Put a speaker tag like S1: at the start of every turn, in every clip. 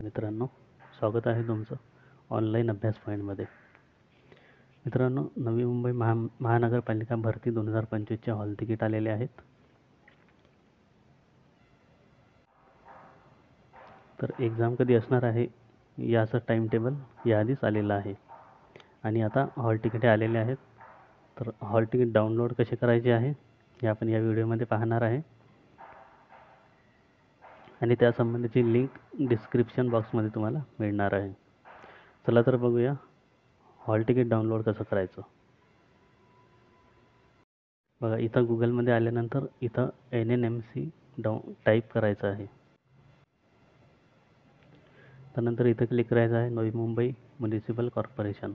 S1: मित्रांनो, स्वागत आहे तुमचं ऑनलाईन अभ्यास पॉईंटमध्ये. मित्रांनो, नवी मुंबई महानगरपालिका भरती 2025चे हॉल तिकीट आलेले आहेत. तर एक्झाम कधी असणार आहे याचं टाइम टेबल याआधीच आलेलं आहे आणि आता हॉल तिकीटे आलेले आहेत. तर हॉल तिकीट डाउनलोड कसे करायचे आहे हे आपण या व्हिडिओमध्ये पाहणार आहे आणि त्यासंबंधीची लिंक डिस्क्रिप्शन बॉक्समध्ये तुम्हाला मिळणार आहे. चला तर बघूया हॉल तिकीट डाउनलोड कसं करायचं. बघा, इथं गुगलमध्ये आल्यानंतर इथं NNMC टाईप करायचं आहे. त्यानंतर इथं क्लिक करायचं आहे नवी मुंबई म्युनिसिपल कॉर्पोरेशन.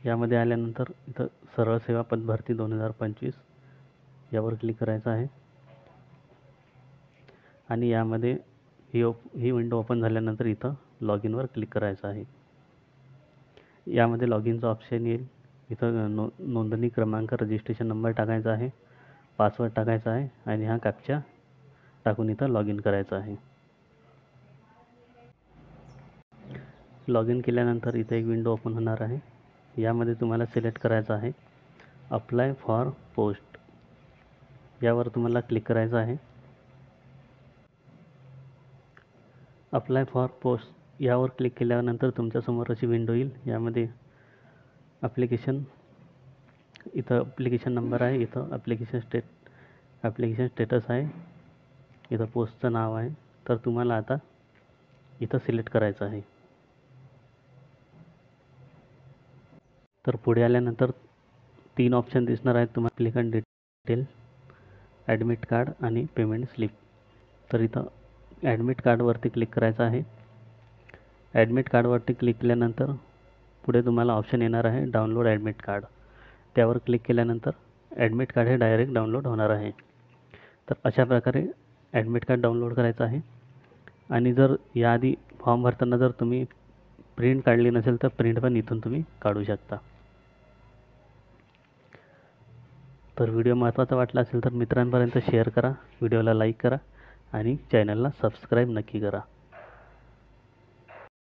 S1: यामध्ये आल्यानंतर इथं सरळ सेवा पद भरती 2025 यावर क्लिक करायचं आहे आणि यामध्ये ही विंडो ओपन झाल्यानंतर इथं लॉग इनवर क्लिक करायचं आहे. यामध्ये लॉग इनचं ऑप्शन येईल. इथं नोंदणी क्रमांक, रजिस्ट्रेशन नंबर टाकायचा आहे, पासवर्ड टाकायचा आहे आणि हा कॅप्चा टाकून इथं लॉग इन करायचं आहे. लॉग इन केल्यानंतर इथे एक विंडो ओपन होणार आहे. यामध्ये तुम्हाला सिलेक्ट करायचं आहे अप्लाय फॉर पोस्ट. यावर तुम्हाला क्लिक करायचं आहे. अप्लाय फॉर पोस्ट यावर क्लिक केल्यानंतर तुमच्यासमोर अशी विंडो येईल. यामध्ये इथं ॲप्लिकेशन नंबर आहे, इथं ॲप्लिकेशन स्टेटस आहे, इथं पोस्टचं नाव आहे. तर तुम्हाला आता इथं सिलेक्ट करायचं आहे. तर पुढे आल्यानंतर 3 ऑप्शन दिसणार आहेत तुम्हाला, ॲप्लिकंट डिटेल, ॲडमिट कार्ड आणि पेमेंट स्लिप. तर इथं ॲडमिट कार्डवरती क्लिक करायचं आहे. ॲडमिट कार्डवरती क्लिक केल्यानंतर पुढे तुम्हाला ऑप्शन येणार आहे डाउनलोड ॲडमिट कार्ड. त्यावर क्लिक केल्यानंतर ॲडमिट कार्ड हे डायरेक्ट डाउनलोड होणार आहे. तर अशा प्रकारे ॲडमिट कार्ड डाउनलोड करायचं आहे. आणि जर याआधी फॉर्म भरताना जर तुम्ही प्रिंट काढली नसेल तर प्रिंट पण इथून तुम्ही काढू शकता. तर व्हिडिओ महत्त्वाचा वाटला असेल तर मित्रांपर्यंत शेअर करा, व्हिडिओला लाईक करा आणि चॅनलला सबस्क्राईब नक्की करा.